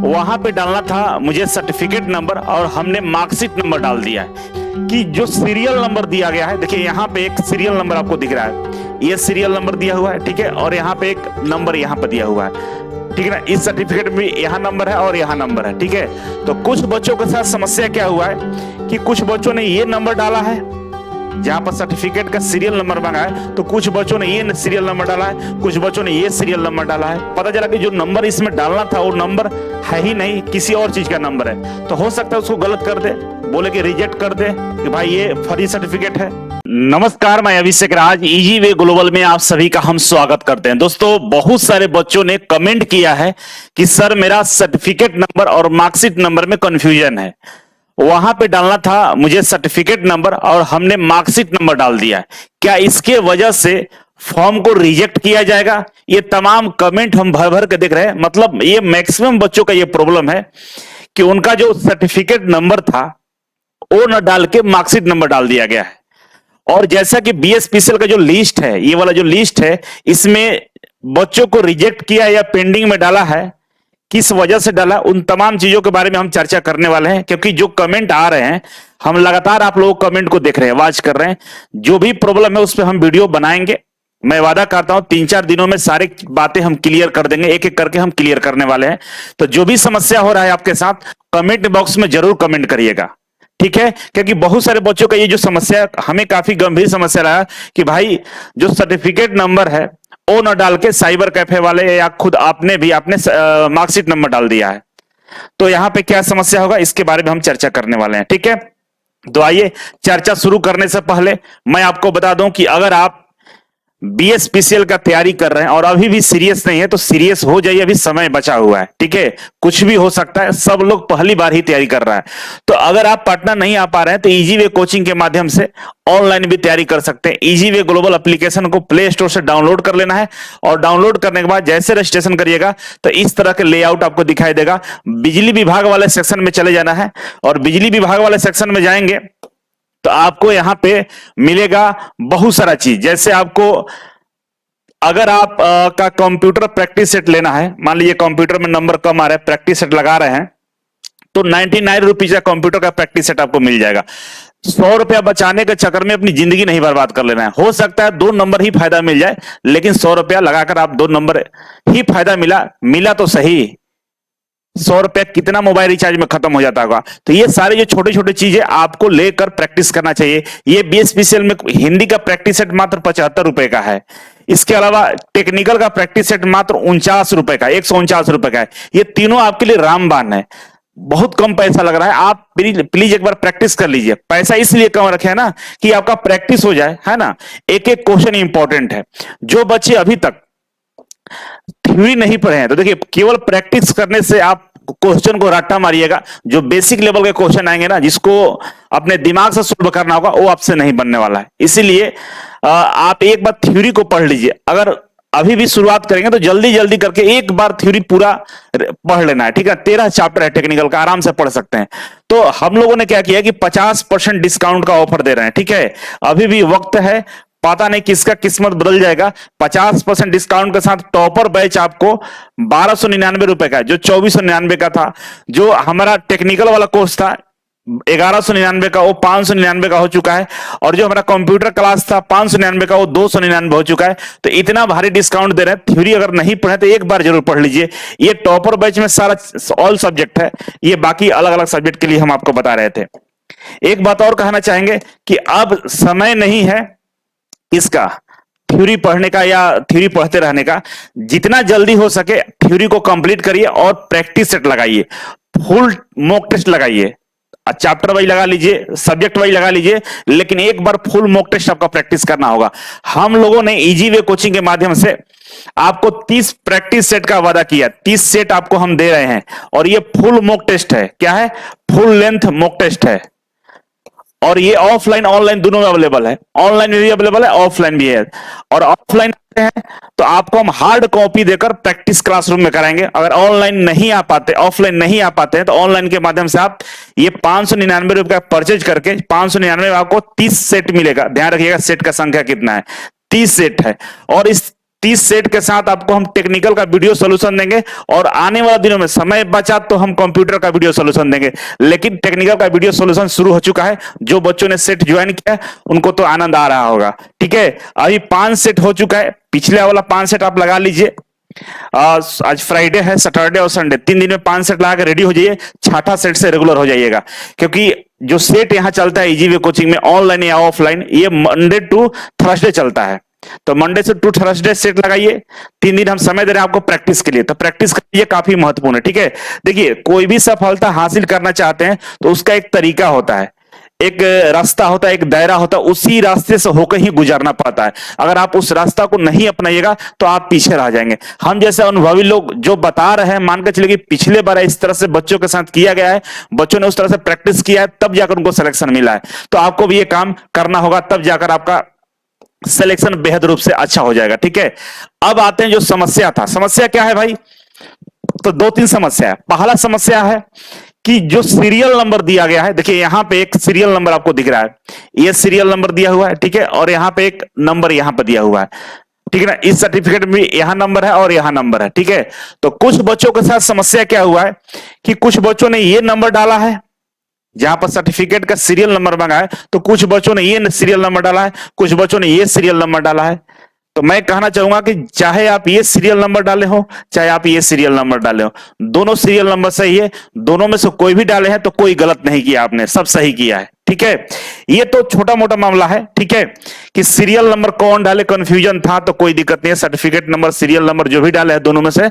वहां पे डालना था मुझे सर्टिफिकेट नंबर और हमने मार्कशीट नंबर डाल दिया है कि जो सीरियल नंबर दिया गया है। देखिए यहाँ पे एक सीरियल नंबर आपको दिख रहा है, ये सीरियल नंबर दिया हुआ है, ठीक है। और यहाँ पे एक नंबर यहाँ पर दिया हुआ है, ठीक है ना। इस सर्टिफिकेट में यहाँ नंबर है और यहाँ नंबर है, ठीक है। तो कुछ बच्चों के साथ समस्या क्या हुआ है कि कुछ बच्चों ने ये नंबर डाला है जहां पर सर्टिफिकेट का सीरियल नंबर मांगा है, तो कुछ बच्चों ने ये सीरियल नंबर डाला है, कुछ बच्चों ने ये सीरियल नंबर डाला है। पता चला कि जो नंबर इसमें डालना था वो नंबर है ही नहीं, किसी और चीज का नंबर है। तो हो सकता है उसको गलत कर दे, बोले कि रिजेक्ट कर दे कि भाई ये फर्जी सर्टिफिकेट है। नमस्कार, मैं अभिषेक राज, इजी वे ग्लोबल में आप सभी का हम स्वागत करते हैं। दोस्तों, बहुत सारे बच्चों ने कमेंट किया है कि सर मेरा सर्टिफिकेट नंबर और मार्कशीट नंबर में कंफ्यूजन है। वहां पे डालना था मुझे सर्टिफिकेट नंबर और हमने मार्कशीट नंबर डाल दिया है। क्या इसके वजह से फॉर्म को रिजेक्ट किया जाएगा? ये तमाम कमेंट हम भर भर के देख रहे हैं। मतलब ये मैक्सिमम बच्चों का ये प्रॉब्लम है कि उनका जो सर्टिफिकेट नंबर था वो न डाल के मार्कशीट नंबर डाल दिया गया है। और जैसा कि बीएसपीसीएल का जो लिस्ट है, ये वाला जो लिस्ट है, इसमें बच्चों को रिजेक्ट किया या पेंडिंग में डाला है, किस वजह से डाला, उन तमाम चीजों के बारे में हम चर्चा करने वाले हैं। क्योंकि जो कमेंट आ रहे हैं, हम लगातार आप लोगों कमेंट को देख रहे हैं, वाच कर रहे हैं। जो भी प्रॉब्लम है उस पर हम वीडियो बनाएंगे। मैं वादा करता हूं 3-4 दिनों में सारी बातें हम क्लियर कर देंगे, एक एक करके हम क्लियर करने वाले हैं। तो जो भी समस्या हो रहा है आपके साथ, कमेंट बॉक्स में जरूर कमेंट करिएगा, ठीक है। क्योंकि बहुत सारे बच्चों का ये जो समस्या, हमें काफी गंभीर समस्या रहा कि भाई जो सर्टिफिकेट नंबर है वो न डाल के साइबर कैफे वाले या खुद आपने भी आपने मार्कशीट नंबर डाल दिया है। तो यहां पे क्या समस्या होगा इसके बारे में हम चर्चा करने वाले हैं, ठीक है। तो आइए, चर्चा शुरू करने से पहले मैं आपको बता दूं कि अगर आप बीएसपीसीएल का तैयारी कर रहे हैं और अभी भी सीरियस नहीं है तो सीरियस हो जाइए, अभी समय बचा हुआ है, ठीक है। कुछ भी हो सकता है, सब लोग पहली बार ही तैयारी कर रहा है। तो अगर आप पटना नहीं आ पा रहे हैं तो इजी वे कोचिंग के माध्यम से ऑनलाइन भी तैयारी कर सकते हैं। इजी वे ग्लोबल एप्लीकेशन को प्ले स्टोर से डाउनलोड कर लेना है और डाउनलोड करने के बाद जैसे रजिस्ट्रेशन करिएगा तो इस तरह के लेआउट आपको दिखाई देगा। बिजली विभाग वाले सेक्शन में चले जाना है और बिजली विभाग वाले सेक्शन में जाएंगे तो आपको यहां पे मिलेगा बहुत सारा चीज। जैसे आपको अगर आप का कंप्यूटर प्रैक्टिस सेट लेना है, मान लीजिए कंप्यूटर में नंबर कम आ रहा है, प्रैक्टिस सेट लगा रहे हैं, तो 99 रुपीज का कंप्यूटर का प्रैक्टिस सेट आपको मिल जाएगा। 100 रुपया बचाने के चक्कर में अपनी जिंदगी नहीं बर्बाद कर लेना है। हो सकता है 2 नंबर ही फायदा मिल जाए, लेकिन 100 रुपया लगाकर आप 2 नंबर ही फायदा मिला तो सही। 100 रुपया कितना मोबाइल रिचार्ज में खत्म हो जाता होगा। तो ये सारे जो छोटे छोटे चीजें आपको लेकर प्रैक्टिस करना चाहिए। ये बीएसपीसीएल में हिंदी का प्रैक्टिस सेट मात्र 75 रुपए का है। इसके अलावा टेक्निकल का प्रैक्टिस सेट मात्र 49 रुपए का, 149 रुपए का है। ये तीनों आपके लिए रामबाण है, बहुत कम पैसा लग रहा है। आप प्लीज एक बार प्रैक्टिस कर लीजिए। पैसा इसलिए कम रखे है ना कि आपका प्रैक्टिस हो जाए, है ना। एक एक क्वेश्चन इंपॉर्टेंट है। जो बच्चे अभी तक थ्योरी नहीं पढ़े हैं तो देखिए, केवल प्रैक्टिस करने से आप क्वेश्चन को रट्टा मारिएगा, जो बेसिक लेवल के क्वेश्चन आएंगे ना, जिसको अपने दिमाग से सॉल्व करना होगा, वो आपसे नहीं बनने वाला है। इसीलिए आप एक बार थ्योरी को पढ़ लीजिए। अगर अभी भी शुरुआत करेंगे तो जल्दी जल्दी करके एक बार थ्योरी पूरा पढ़ लेना है, ठीक है। 13 चैप्टर है टेक्निकल का, आराम से पढ़ सकते हैं। तो हम लोगों ने क्या किया कि 50% डिस्काउंट का ऑफर दे रहे हैं, ठीक है। अभी भी वक्त है, पता नहीं किसका किस्मत बदल जाएगा। 50% डिस्काउंट के साथ टॉपर बैच आपको 1299 रुपए का, जो 2499 का था। जो हमारा टेक्निकल वाला कोर्स था 1199 का, वो 599 का हो चुका है। और जो हमारा कंप्यूटर क्लास था 599 का, वो 299 हो चुका है। तो इतना भारी डिस्काउंट दे रहे हैं। थ्योरी अगर नहीं पढ़े तो एक बार जरूर पढ़ लीजिए। ये टॉपर बैच में सारा ऑल सब्जेक्ट है, ये बाकी अलग अलग सब्जेक्ट के लिए हम आपको बता रहे थे। एक बात और कहना चाहेंगे कि अब समय नहीं है इसका थ्योरी पढ़ने का या थ्योरी पढ़ते रहने का। जितना जल्दी हो सके थ्योरी को कंप्लीट करिए और प्रैक्टिस सेट लगाइए, फुल मॉक टेस्ट लगाइए। चैप्टर वाइज लगा लीजिए, सब्जेक्ट वाइज लगा लीजिए, लेकिन एक बार फुल मॉक टेस्ट आपका प्रैक्टिस करना होगा। हम लोगों ने इजी वे कोचिंग के माध्यम से आपको 30 प्रैक्टिस सेट का वादा किया। 30 सेट आपको हम दे रहे हैं और ये फुल मॉक टेस्ट है। क्या है? फुल लेंथ मॉक टेस्ट है। और ये ऑफलाइन ऑनलाइन दोनों में अवेलेबल है। ऑनलाइन भी अवेलेबल है, ऑफलाइन भी है। और ऑफलाइन है तो आपको हम हार्ड कॉपी देकर प्रैक्टिस क्लासरूम में कराएंगे। अगर ऑनलाइन नहीं आ पाते, ऑफलाइन नहीं आ पाते हैं, तो ऑनलाइन के माध्यम से आप ये 599 रुपए का परचेज करके 599 में आपको 30 सेट मिलेगा। ध्यान रखिएगा सेट का संख्या कितना है, 30 सेट है। और इस 30 सेट के साथ आपको हम टेक्निकल का वीडियो सॉल्यूशन देंगे, और आने वाले दिनों में समय बचा तो हम कंप्यूटर का वीडियो सॉल्यूशन देंगे। लेकिन टेक्निकल का वीडियो सॉल्यूशन शुरू हो चुका है, जो बच्चों ने सेट ज्वाइन किया है उनको तो आनंद आ रहा होगा। ठीक है, अभी 5 सेट हो चुका है, पिछले वाला 5 सेट आप लगा लीजिए। आज फ्राइडे है, सैटरडे और संडे 3 दिन में 5 सेट लगा के रेडी हो जाइए, छठा सेट से रेगुलर हो जाइएगा। क्योंकि जो सेट यहां चलता है इजी वे कोचिंग में, ऑनलाइन या ऑफलाइन, ये मंडे टू थर्सडे चलता है। तो मंडे से टू थर्सडे सेट लगाइए, 3 दिन हम समय दे रहे हैं आपको प्रैक्टिस के लिए, तो प्रैक्टिस करिए, काफी महत्वपूर्ण है। ठीक है, देखिए कोई भी सफलता हासिल करना चाहते हैं तो उसका एक तरीका होता है, एक रास्ता होता है, एक दायरा होता है, उसी रास्ते से होकर ही गुजरना पड़ता है। अगर आप उस रास्ता को नहीं अपनाइएगा तो आप पीछे रह जाएंगे। हम जैसे अनुभवी लोग जो बता रहे हैं, मान के चलिए कि पिछले बार इस तरह से बच्चों के साथ किया गया है, बच्चों ने उस तरह से प्रैक्टिस किया है, तब जाकर उनको सिलेक्शन मिला है। तो आपको भी ये काम करना होगा, तब जाकर आपका सिलेक्शन बेहद रूप से अच्छा हो जाएगा। ठीक है, अब आते हैं जो समस्या था। समस्या क्या है भाई? तो 2-3 समस्या है। पहला समस्या है कि जो सीरियल नंबर दिया गया है, देखिए यहां पे एक सीरियल नंबर आपको दिख रहा है, ये सीरियल नंबर दिया हुआ है। ठीक है, और यहां पे एक नंबर यहां पे दिया हुआ है। ठीक है ना, इस सर्टिफिकेट में यहां नंबर है और यहां नंबर है। ठीक है, तो कुछ बच्चों के साथ समस्या क्या हुआ है कि कुछ बच्चों ने ये नंबर डाला है, जहां पर सर्टिफिकेट का सीरियल नंबर मांगा है, तो कुछ बच्चों ने ये सीरियल नंबर डाला है, कुछ बच्चों ने ये सीरियल नंबर डाला है। तो मैं कहना चाहूंगा कि चाहे आप ये सीरियल नंबर डाले हो, चाहे आप ये सीरियल नंबर डाले हो, दोनों सीरियल नंबर सही है। दोनों में से कोई भी डाले हैं तो कोई गलत नहीं किया आपने, सब सही किया है। ठीक है, ये तो छोटा मोटा मामला है। ठीक है, कि सीरियल नंबर कौन डाले कंफ्यूजन था, तो कोई दिक्कत नहीं है। सर्टिफिकेट नंबर, सीरियल नंबर जो भी डाले हैं दोनों में से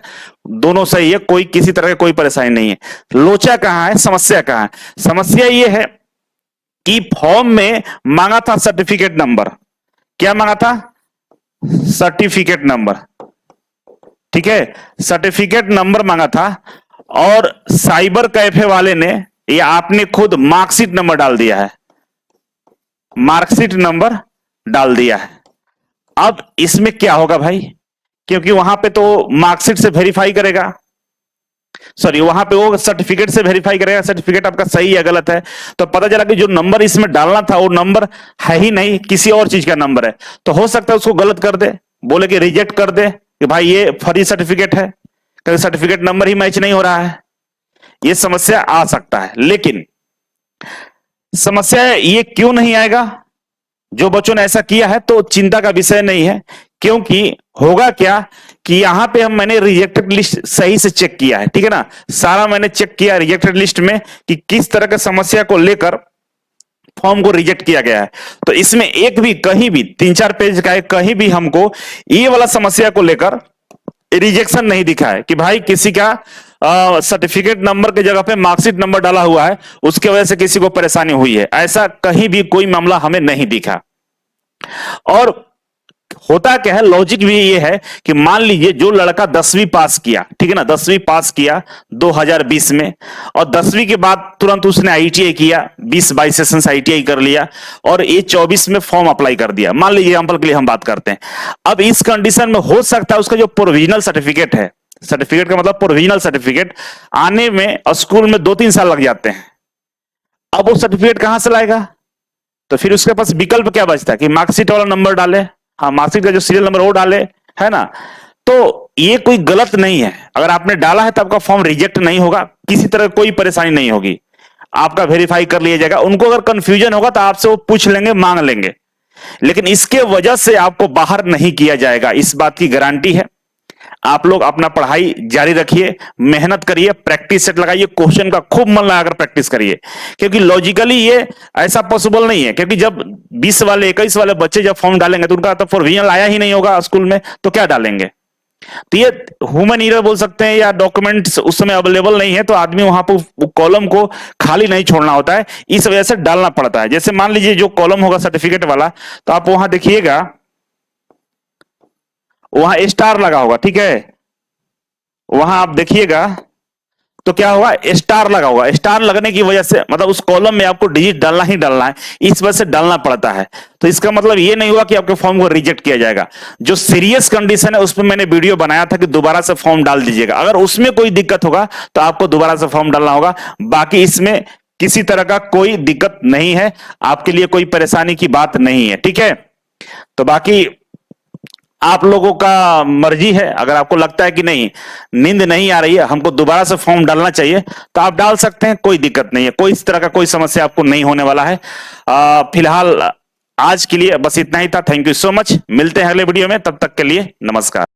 दोनों सही है, कोई किसी तरह की कोई परेशानी नहीं है। लोचा कहां है, समस्या कहां है? समस्या ये है कि फॉर्म में मांगा था सर्टिफिकेट नंबर, क्या मांगा था? Certificate number. ठीक है, सर्टिफिकेट नंबर मांगा था, और साइबर कैफे वाले ने या आपने खुद मार्कशीट नंबर डाल दिया है, मार्कशीट नंबर डाल दिया है। अब इसमें क्या होगा भाई? क्योंकि वहां पे तो मार्कशीट से वेरीफाई करेगा, सॉरी वहां पे वो सर्टिफिकेट से वेरीफाई करेगा सर्टिफिकेट आपका सही है गलत है। तो पता चला कि जो नंबर इसमें डालना था वो नंबर है ही नहीं, किसी और चीज का नंबर है। तो हो सकता है उसको गलत कर दे, बोले कि रिजेक्ट कर दे कि भाई ये फर्जी सर्टिफिकेट है, क्योंकि सर्टिफिकेट नंबर ही मैच नहीं हो रहा है। ये समस्या आ सकता है। लेकिन समस्या ये क्यों नहीं आएगा? जो बच्चों ने ऐसा किया है तो चिंता का विषय नहीं है, क्योंकि होगा क्या कि यहां पे मैंने रिजेक्टेड लिस्ट सही से चेक किया है। ठीक है ना, सारा मैंने चेक किया रिजेक्टेड लिस्ट में कि किस तरह की समस्या को लेकर फॉर्म को रिजेक्ट किया गया है। तो इसमें एक भी कहीं भी 3-4 पेज का है, कहीं भी हमको ये वाला समस्या को लेकर रिजेक्शन नहीं दिखा है कि भाई किसी का सर्टिफिकेट नंबर की जगह पे मार्कशीट नंबर डाला हुआ है, उसकी वजह से किसी को परेशानी हुई है। ऐसा कहीं भी कोई मामला हमें नहीं दिखा। और होता क्या है, लॉजिक भी ये है कि मान लीजिए जो लड़का 10वीं पास किया, ठीक है ना, 10वीं पास किया 2020 में, और 10वीं के बाद तुरंत उसने आईटीआई किया, 20-22 सेशन से आईटीआई कर लिया, और ये 24 में फॉर्म अप्लाई कर दिया। मान लीजिए एग्जांपल के लिए हम बात करते हैं। अब इस कंडीशन में हो सकता है उसका जो प्रोविजनल सर्टिफिकेट है, सर्टिफिकेट का मतलब प्रोविजनल सर्टिफिकेट, आने में स्कूल में 2-3 साल लग जाते हैं। अब वो सर्टिफिकेट कहां से लाएगा? तो फिर उसके पास विकल्प क्या बचता है कि मार्कशीट वाला नंबर डाले, हाँ मार्कशीट का जो सीरियल नंबर वो डाले, है ना। तो ये कोई गलत नहीं है, अगर आपने डाला है तो आपका फॉर्म रिजेक्ट नहीं होगा, किसी तरह कोई परेशानी नहीं होगी, आपका वेरीफाई कर लिया जाएगा। उनको अगर कंफ्यूजन होगा तो आपसे वो पूछ लेंगे, मांग लेंगे, लेकिन इसके वजह से आपको बाहर नहीं किया जाएगा, इस बात की गारंटी है। आप लोग अपना पढ़ाई जारी रखिए, मेहनत करिए, प्रैक्टिस सेट लगाइए, क्वेश्चन का खूब मन लगाकर प्रैक्टिस करिए, क्योंकि लॉजिकली ये ऐसा पॉसिबल नहीं है। क्योंकि जब 20 वाले 21 वाले बच्चे जब फॉर्म डालेंगे तो उनका तो प्रोविजनल आया ही नहीं होगा स्कूल में, तो क्या डालेंगे? तो ये ह्यूमन एरर बोल सकते हैं, या डॉक्यूमेंट्स उस समय अवेलेबल नहीं है, तो आदमी वहां पर कॉलम को खाली नहीं छोड़ना होता है, इस वजह से डालना पड़ता है। जैसे मान लीजिए जो कॉलम होगा सर्टिफिकेट वाला, तो आप वहां देखिएगा वहां स्टार लगा होगा, ठीक है, वहां आप देखिएगा तो क्या होगा, स्टार लगा होगा। स्टार लगने की वजह से मतलब उस कॉलम में आपको डिजिट डालना ही डालना है, इस वजह से डालना पड़ता है। तो इसका मतलब ये नहीं हुआ कि आपके फॉर्म को रिजेक्ट किया जाएगा। जो सीरियस कंडीशन है उस पर मैंने वीडियो बनाया था कि दोबारा से फॉर्म डाल दीजिएगा, अगर उसमें कोई दिक्कत होगा तो आपको दोबारा से फॉर्म डालना होगा। बाकी इसमें किसी तरह का कोई दिक्कत नहीं है, आपके लिए कोई परेशानी की बात नहीं है, ठीक है। तो बाकी आप लोगों का मर्जी है। अगर आपको लगता है कि नहीं, नींद नहीं आ रही है, हमको दोबारा से फॉर्म डालना चाहिए, तो आप डाल सकते हैं, कोई दिक्कत नहीं है। कोई इस तरह का कोई समस्या आपको नहीं होने वाला है। फिलहाल आज के लिए बस इतना ही था। Thank you so much. मिलते हैं अगले वीडियो में, तब तक के लिए नमस्कार।